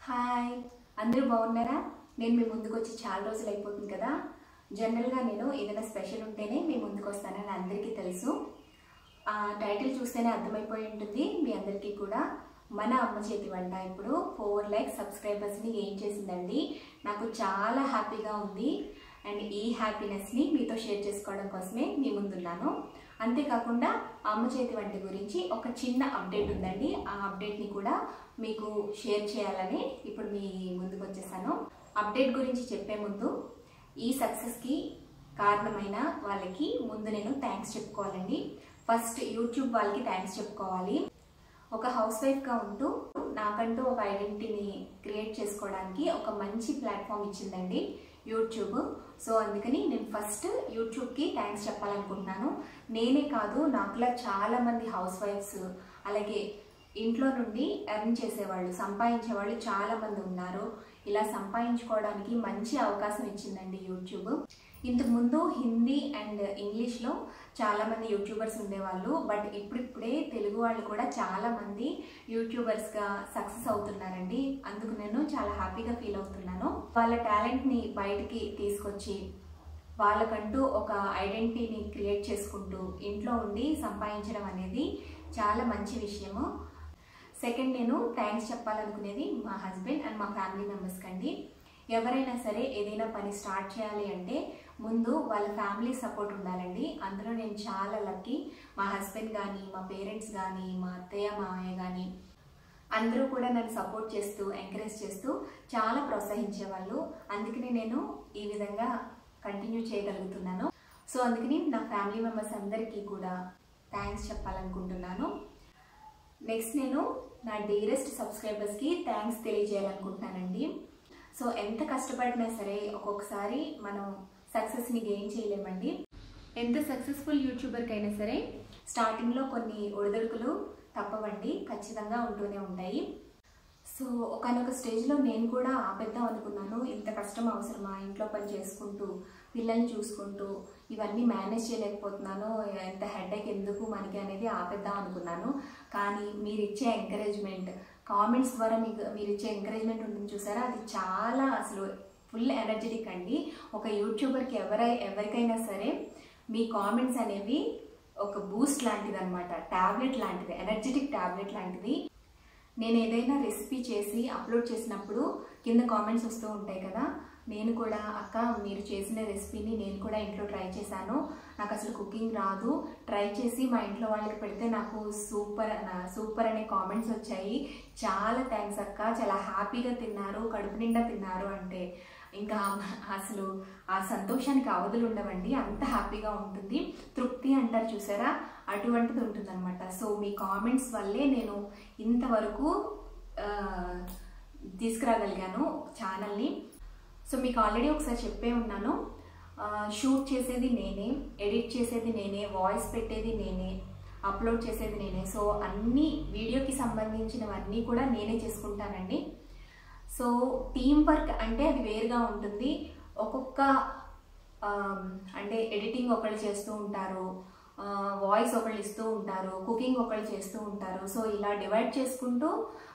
Hi అందరూ బాగున్నారా? నేను మీ ముందుకు వచ్చి చాలా రోజులు అయిపోతుంది కదా. జనరల్గా నేను ఏదైనా స్పెషల్ ఉంటేనే మీ ముందుకు వస్తానని అందరికీ తెలుసు. టైటిల్ చూస్తేనే అర్థమైపోయి ఉంటుంది మీ అందరికీ కూడా. మన అమ్మ చేతి వంట ఇప్పుడు 4 లైక్ సబ్స్క్రైబర్స్ని గెయిన్ చేసిందండి. నాకు చాలా హ్యాపీగా ఉంది అండ్ ఈ హ్యాపీనెస్ని మీతో షేర్ చేసుకోవడం కోసమే మీ ముందున్నాను. అంతేకాకుండా అమ్మ చేతి వంట గురించి ఒక చిన్న అప్డేట్ ఉందండి. ఆ అప్డేట్ని కూడా మీకు షేర్ చేయాలని ఇప్పుడు మీ ముందుకు వచ్చేసాను. అప్డేట్ గురించి చెప్పే ముందు ఈ సక్సెస్కి కారణమైన వాళ్ళకి ముందు నేను థ్యాంక్స్ చెప్పుకోవాలండి. ఫస్ట్ యూట్యూబ్ వాళ్ళకి థ్యాంక్స్ చెప్పుకోవాలి. ఒక హౌస్ వైఫ్గా ఉంటూ నాకంటూ ఒక ఐడెంటిటీని క్రియేట్ చేసుకోవడానికి ఒక మంచి ప్లాట్ఫామ్ ఇచ్చిందండి యూట్యూబ్. సో అందుకని నేను ఫస్ట్ యూట్యూబ్కి థ్యాంక్స్ చెప్పాలనుకుంటున్నాను. నేనే కాదు, నాకులా చాలామంది హౌస్ వైఫ్స్ అలాగే ఇంట్లో నుండి ఎర్న్ చేసేవాళ్ళు, సంపాదించేవాళ్ళు చాలామంది ఉన్నారు. ఇలా సంపాదించుకోవడానికి మంచి అవకాశం ఇచ్చిందండి యూట్యూబ్. ఇంతకుముందు హిందీ అండ్ ఇంగ్లీష్లో చాలామంది యూట్యూబర్స్ ఉండేవాళ్ళు. బట్ ఇప్పుడిప్పుడే తెలుగు వాళ్ళు కూడా చాలామంది యూట్యూబర్స్గా సక్సెస్ అవుతున్నారండి. అందుకు నేను చాలా హ్యాపీగా ఫీల్ అవుతున్నాను. వాళ్ళ టాలెంట్ని బయటికి తీసుకొచ్చి వాళ్ళకంటూ ఒక ఐడెంటిటీని క్రియేట్ చేసుకుంటూ ఇంట్లో ఉండి సంపాదించడం అనేది చాలా మంచి విషయము. సెకండ్, నేను థ్యాంక్స్ చెప్పాలనుకునేది మా హస్బెండ్ అండ్ మా ఫ్యామిలీ మెంబర్స్కి అండి. ఎవరైనా సరే ఏదైనా పని స్టార్ట్ చేయాలి అంటే ముందు వాళ్ళ ఫ్యామిలీ సపోర్ట్ ఉండాలండి. అందులో నేను చాలా లక్కీ. మా హస్బెండ్ కానీ, మా పేరెంట్స్ కానీ, మా అత్తయ్య మామయ్య కానీ అందరూ కూడా నన్ను సపోర్ట్ చేస్తూ ఎంకరేజ్ చేస్తూ చాలా ప్రోత్సహించేవాళ్ళు. అందుకని నేను ఈ విధంగా కంటిన్యూ చేయగలుగుతున్నాను. సో అందుకని నా ఫ్యామిలీ మెంబర్స్ అందరికీ కూడా థ్యాంక్స్ చెప్పాలనుకుంటున్నాను. నెక్స్ట్, నేను నా డీరెస్ట్ సబ్స్క్రైబర్స్కి థ్యాంక్స్ తెలియజేయాలనుకుంటున్నానండి. సో ఎంత కష్టపడినా సరే ఒక్కొక్కసారి మనం సక్సెస్ని గెయిన్ చేయలేమండి. ఎంత సక్సెస్ఫుల్ యూట్యూబర్కి అయినా సరే స్టార్టింగ్లో కొన్ని ఒడిదుడుకులు తప్పవండి, ఖచ్చితంగా ఉంటూనే ఉంటాయి. సో ఒకనొక స్టేజ్లో నేను కూడా ఆపేద్దాం అనుకున్నాను. ఇంత కష్టం అవసరమా? ఇంట్లో పని చేసుకుంటూ పిల్లల్ని చూసుకుంటూ ఇవన్నీ మేనేజ్ చేయలేకపోతున్నాను, ఎంత హెడేక్ ఎందుకు మనకి అనేది ఆపేద్దాం అనుకున్నాను. కానీ మీరు ఇచ్చే ఎంకరేజ్మెంట్, కామెంట్స్ ద్వారా మీరు ఇచ్చే ఎంకరేజ్మెంట్ ఉంటుంది చూసారా, అది చాలా అసలు ఫుల్ ఎనర్జెటిక్ అండి. ఒక యూట్యూబర్కి ఎవరికైనా సరే మీ కామెంట్స్ అనేవి ఒక బూస్ట్ లాంటిది అనమాట, ట్యాబ్లెట్ లాంటిది, ఎనర్జెటిక్ ట్యాబ్లెట్ లాంటిది. నేను ఏదైనా రెసిపీ చేసి అప్లోడ్ చేసినప్పుడు కింద కామెంట్స్ వస్తూ ఉంటాయి కదా, నేను కూడా అక్క మీరు చేసిన రెసిపీని నేను కూడా ఇంట్లో ట్రై చేశాను, నాకు అసలు కుకింగ్ రాదు, ట్రై చేసి మా ఇంట్లో వాళ్ళకి పెడితే నాకు సూపర్ అనే కామెంట్స్ వచ్చాయి, చాలా థ్యాంక్స్ అక్క, చాలా హ్యాపీగా తిన్నారు, కడుపు నిండా తిన్నారు అంటే ఇంకా అసలు ఆ సంతోషానికి అవధులు ఉండవండి. అంత హ్యాపీగా ఉంటుంది. తృప్తి అంటారు చూసారా, అటువంటిది ఉంటుందన్నమాట. సో మీ కామెంట్స్ వల్లే నేను ఇంతవరకు తీసుకురాగలిగాను ఛానల్ని. సో మీకు ఆల్రెడీ ఒకసారి చెప్పే ఉన్నాను, షూట్ చేసేది నేనే, ఎడిట్ చేసేది నేనే, వాయిస్ పెట్టేది నేనే, అప్లోడ్ చేసేది నేనే. సో అన్ని వీడియోకి సంబంధించినవన్నీ కూడా నేనే చేసుకుంటానండి. సో టీమ్ వర్క్ అంటే అది వేరుగా ఉంటుంది. ఒక్కొక్క అంటే ఎడిటింగ్ ఒకళ్ళు చేస్తూ ఉంటారు, వాయిస్ ఒకళ్ళు ఇస్తూ ఉంటారు, కుకింగ్ ఒకళ్ళు చేస్తూ ఉంటారు. సో ఇలా డివైడ్ చేసుకుంటూ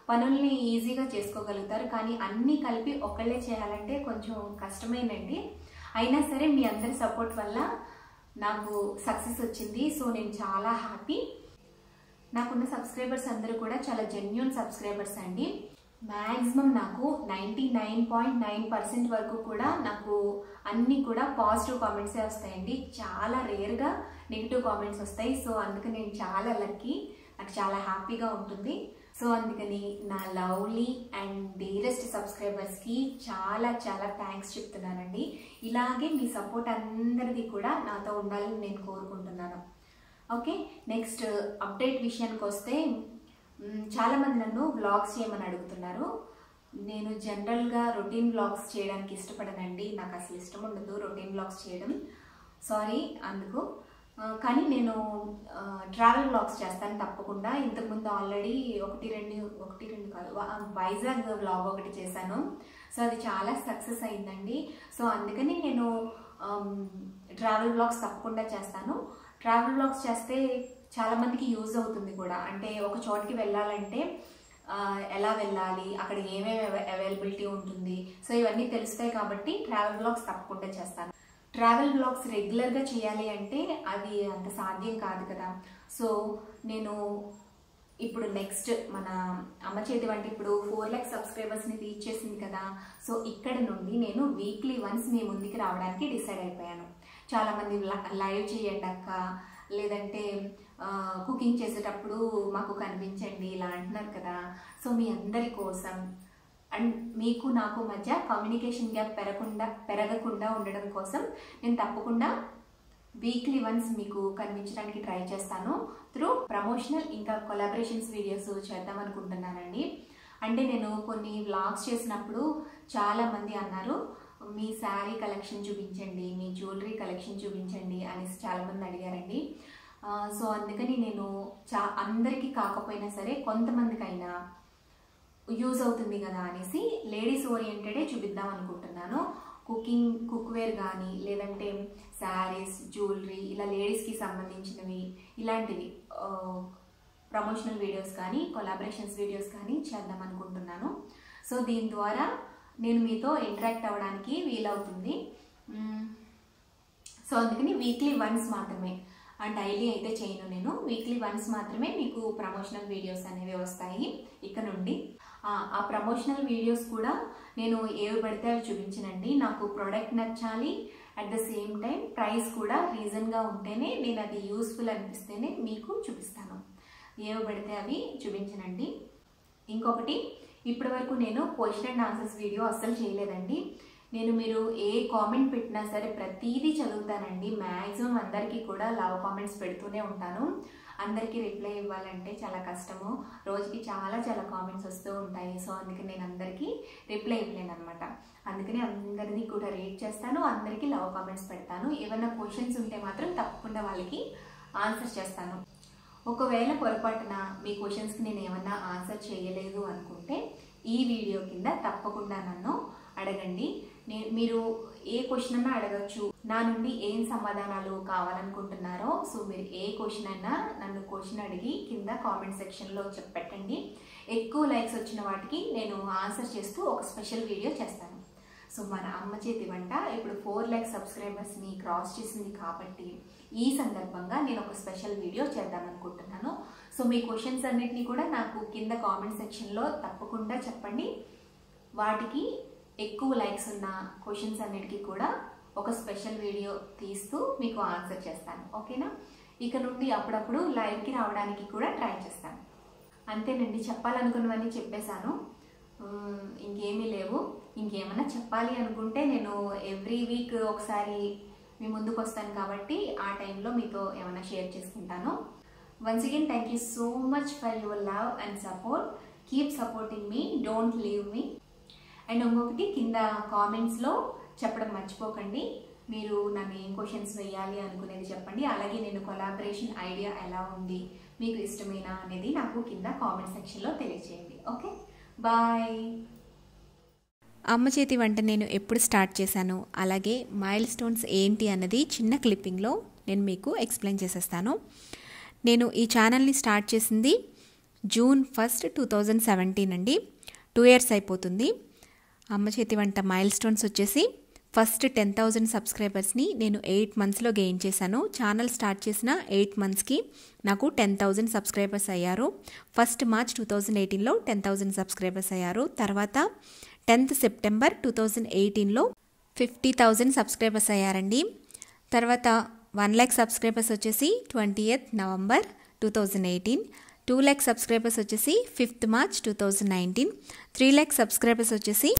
పనుల్ని ఈజీగా చేసుకోగలుగుతారు. కానీ అన్నీ కలిపి ఒకళ్ళే చేయాలంటే కొంచెం కష్టమేనండి. అయినా సరే మీ అందరి సపోర్ట్ వల్ల నాకు సక్సెస్ వచ్చింది. సో నేను చాలా హ్యాపీ. నాకున్న సబ్స్క్రైబర్స్ అందరూ కూడా చాలా జెన్యూన్ సబ్స్క్రైబర్స్ అండి. మ్యాక్సిమం నాకు 99.9% వరకు కూడా నాకు అన్నీ కూడా పాజిటివ్ కామెంట్సే వస్తాయండి. చాలా రేర్గా నెగిటివ్ కామెంట్స్ వస్తాయి. సో అందుకని నేను చాలా లక్కీ, నాకు చాలా హ్యాపీగా ఉంటుంది. సో అందుకని నా లవ్లీ అండ్ డీరెస్ట్ సబ్స్క్రైబర్స్కి చాలా చాలా థ్యాంక్స్ చెప్తున్నానండి. ఇలాగే మీ సపోర్ట్ అందరిది కూడా నాతో ఉండాలని నేను కోరుకుంటున్నాను. ఓకే, నెక్స్ట్ అప్డేట్ విషయానికి వస్తే చాలామంది నన్ను వ్లాగ్స్ చేయమని అడుగుతున్నారు. నేను జనరల్గా రొటీన్ వ్లాగ్స్ చేయడానికి ఇష్టపడనండి. నాకు అసలు ఇష్టం ఉండదు రొటీన్ వ్లాగ్స్ చేయడం, సారీ అందుకు. కానీ నేను ట్రావెల్ వ్లాగ్స్ చేస్తాను తప్పకుండా. ఇంతకుముందు ఆల్రెడీ ఒకటి రెండు కాదు, వైజాగ్ వ్లాగ్ ఒకటి చేశాను. సో అది చాలా సక్సెస్ అయిందండి. సో అందుకని నేను ట్రావెల్ వ్లాగ్స్ తప్పకుండా చేస్తాను. ట్రావెల్ వ్లాగ్స్ చేస్తే చాలామందికి యూజ్ అవుతుంది కూడా. అంటే ఒక చోటికి వెళ్ళాలంటే ఎలా వెళ్ళాలి, అక్కడ ఏమేమి అవైలబిలిటీ ఉంటుంది, సో ఇవన్నీ తెలుస్తాయి. కాబట్టి ట్రావెల్ బ్లాగ్స్ తప్పకుండా చేస్తాను. ట్రావెల్ బ్లాగ్స్ రెగ్యులర్గా చేయాలి అంటే అది అంత సాధ్యం కాదు కదా. సో నేను ఇప్పుడు నెక్స్ట్ మన అమ్మ చేతి వంట ఇప్పుడు 4 లక్ష సబ్స్క్రైబర్స్ని రీచ్ చేసింది కదా. సో ఇక్కడ నుండి నేను వీక్లీ వన్స్ మీ ముందుకి రావడానికి డిసైడ్ అయిపోయాను. చాలామంది లైవ్ చేయండి అక్క, లేదంటే కుకింగ్ చేసేటప్పుడు మాకు కనిపించండి ఇలా అంటున్నారు కదా. సో మీ అందరి కోసం అండ్ మీకు నాకు మధ్య కమ్యూనికేషన్ గ్యాప్ పెరగకుండా ఉండడం కోసం నేను తప్పకుండా వీక్లీ వన్స్ మీకు కనిపించడానికి ట్రై చేస్తాను. త్రూ ప్రమోషనల్ ఇంకా కొలాబరేషన్స్ వీడియోస్ చేద్దాం అనుకుంటున్నానండి. అంటే నేను కొన్ని వ్లాగ్స్ చేసినప్పుడు చాలామంది అన్నారు మీ శారీ కలెక్షన్ చూపించండి, మీ జ్యువెలరీ కలెక్షన్ చూపించండి అనేసి చాలామంది అడిగారండి. సో అందుకని నేను అందరికీ కాకపోయినా సరే కొంతమందికైనా యూజ్ అవుతుంది కదా అనేసి లేడీస్ ఓరియంటెడే చూపిద్దాం అనుకుంటున్నాను. కుక్వేర్ కానీ లేదంటే శారీస్, జ్యువెలరీ ఇలా లేడీస్కి సంబంధించినవి ఇలాంటివి ప్రమోషనల్ వీడియోస్ కానీ కొలాబరేషన్స్ వీడియోస్ కానీ చేద్దాం అనుకుంటున్నాను. సో దీని ద్వారా నేను మీతో ఇంటరాక్ట్ అవ్వడానికి వీలవుతుంది. సో అందుకని వీక్లీ వన్స్ మాత్రమే, డైలీ అయితే చేయను నేను, వీక్లీ వన్స్ మాత్రమే మీకు ప్రమోషనల్ వీడియోస్ అనేవి వస్తాయి ఇక్కడ నుండి. ఆ ప్రమోషనల్ వీడియోస్ కూడా నేను ఏవి పడితే అవి చూపించనండి. నాకు ప్రోడక్ట్ నచ్చాలి, at the same time price కూడా రీజన్గా ఉంటేనే, నేను అది యూస్ఫుల్ అనిపిస్తేనే మీకు చూపిస్తాను. ఏవి పడితే అవి చూపించనండి. ఇంకొకటి, ఇప్పటి వరకు నేను క్వశ్చన్ అండ్ ఆన్సర్స్ వీడియో అస్సలు చేయలేదండి. మీరు ఏ కామెంట్ పెట్టినా సరే ప్రతిదీ చదువుతానండి. మ్యాక్సిమం అందరికీ కూడా లవ్ కామెంట్స్ పెడుతూనే ఉంటాను. అందరికీ రిప్లై ఇవ్వాలంటే చాలా కష్టము, రోజుకి చాలా కామెంట్స్ వస్తూ ఉంటాయి. సో అందుకని నేను అందరికీ రిప్లై ఇవ్వలేను అనమాట. అందుకని అందరినీ కూడా రేట్ చేస్తాను, అందరికీ లవ్ కామెంట్స్ పెడతాను. ఏమైనా క్వశ్చన్స్ ఉంటే మాత్రం తప్పకుండా వాళ్ళకి ఆన్సర్ చేస్తాను. ఒకవేళ పొరపాటున మీ క్వశ్చన్స్కి నేను ఏమన్నా ఆన్సర్ చేయలేదు అనుకుంటే ఈ వీడియో కింద తప్పకుండా నన్ను అడగండి. మీరు ఏ క్వశ్చన్ అన్నా అడగచ్చు, నా నుండి ఏం సమాధానాలు కావాలనుకుంటున్నారో. సో మీరు ఏ క్వశ్చన్ అయినా నన్ను క్వశ్చన్ అడిగి కింద కామెంట్ సెక్షన్లో పెట్టండి. ఎక్కువ లైక్స్ వచ్చిన వాటికి నేను ఆన్సర్ చేస్తూ ఒక స్పెషల్ వీడియో చేస్తాను. సో మన అమ్మ చేతి వంట ఇప్పుడు 4 లక్ష సబ్స్క్రైబర్స్ని క్రాస్ చేసింది కాబట్టి ఈ సందర్భంగా నేను ఒక స్పెషల్ వీడియో చేద్దాం అనుకుంటున్నాను. సో మీ క్వశ్చన్స్ అన్నిటినీ కూడా నాకు కింద కామెంట్ సెక్షన్లో తప్పకుండా చెప్పండి. వాటికి ఎక్కువ లైక్స్ ఉన్న క్వశ్చన్స్ అన్నిటికీ కూడా ఒక స్పెషల్ వీడియో తీస్తూ మీకు ఆన్సర్ చేస్తాను. ఓకేనా? ఇక నుండి అప్పుడప్పుడు లైవ్కి రావడానికి కూడా ట్రై చేస్తాను. అంతేనండి, చెప్పాలనుకున్నవన్నీ చెప్పేశాను. ఇంకేమీ లేవు. ఇంకేమన్నా చెప్పాలి అనుకుంటే నేను ఎవ్రీ వీక్ ఒకసారి మీ ముందుకు వస్తాను కాబట్టి ఆ టైంలో మీతో ఏమైనా షేర్ చేసుకుంటాను. Once again thank you so much for your love and support. Keep supporting me, don't leave me. And ఇంకొకటి, కింద కామెంట్స్లో చెప్పడం మర్చిపోకండి. మీరు నన్ను ఏం క్వశ్చన్స్ వేయాలి అనుకునేది చెప్పండి. అలాగే నేను కొలాబరేషన్ ఐడియా ఎలా ఉంది, మీకు ఇష్టమేనా అనేది నాకు కింద కామెంట్ సెక్షన్లో తెలియజేయండి. Okay, bye. అమ్మ చేతి వంట నేను ఎప్పుడు స్టార్ట్ చేశాను, అలాగే మైల్ స్టోన్స్ ఏంటి అన్నది చిన్న క్లిప్పింగ్లో నేను మీకు ఎక్స్ప్లెయిన్ చేసేస్తాను. నేను ఈ ఛానల్ని స్టార్ట్ చేసింది June 1, 2017 అండి. 2 years అయిపోతుంది. అమ్మ చేతి వంట మైల్ స్టోన్స్ వచ్చేసి ఫస్ట్ 10,000 సబ్స్క్రైబర్స్ని నేను 8 monthsలో గెయిన్ చేశాను. ఛానల్ స్టార్ట్ చేసిన 8 monthsకి నాకు 10,000 సబ్స్క్రైబర్స్ అయ్యారు. 1 March 2018లో 10,000 సబ్స్క్రైబర్స్ అయ్యారు. తర్వాత 10th September 2018లో 50,000 సబ్స్క్రైబర్స్ అయ్యారండి. తర్వాత 1 lakh సబ్స్క్రైబర్స్ వచ్చేసి 20th November 2018, 2 lakh సబ్స్క్రైబర్స్ వచ్చేసి 5th March 2019, 3 lakh సబ్స్క్రైబర్స్ వచ్చేసి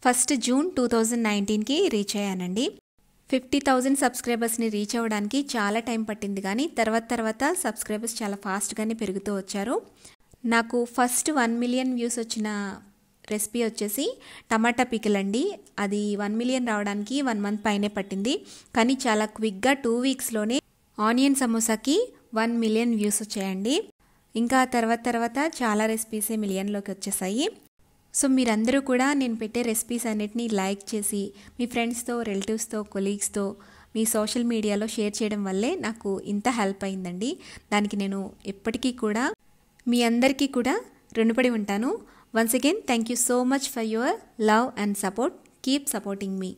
1st June 2019కి రీచ్ అయ్యానండి. 50,000 సబ్స్క్రైబర్స్ని రీచ్ అవ్వడానికి చాలా టైం పట్టింది, కానీ తర్వాత సబ్స్క్రైబర్స్ చాలా ఫాస్ట్గానే పెరుగుతూ వచ్చారు. నాకు ఫస్ట్ 1 million వ్యూస్ వచ్చిన రెసిపీ వచ్చేసి టమాటా పికిల్ అండి. అది 1 million రావడానికి 1 month పైనే పట్టింది, కానీ చాలా క్విక్గా 2 weeksలోనే ఆనియన్ సమోసాకి 1 million వ్యూస్ వచ్చాయండి. ఇంకా తర్వాత చాలా రెసిపీసే మిలియన్లోకి వచ్చేసాయి. సో మీరందరూ కూడా నేను పెట్టే రెసిపీస్ అన్నిటినీ లైక్ చేసి మీ ఫ్రెండ్స్తో, రిలేటివ్స్తో, కొలీగ్స్తో మీ సోషల్ మీడియాలో షేర్ చేయడం వల్లే నాకు ఇంత హెల్ప్ అయిందండి. దానికి నేను ఎప్పటికీ కూడా మీ అందరికీ కూడా రుణపడి ఉంటాను. Once again thank you so much for your love and support. Keep supporting me.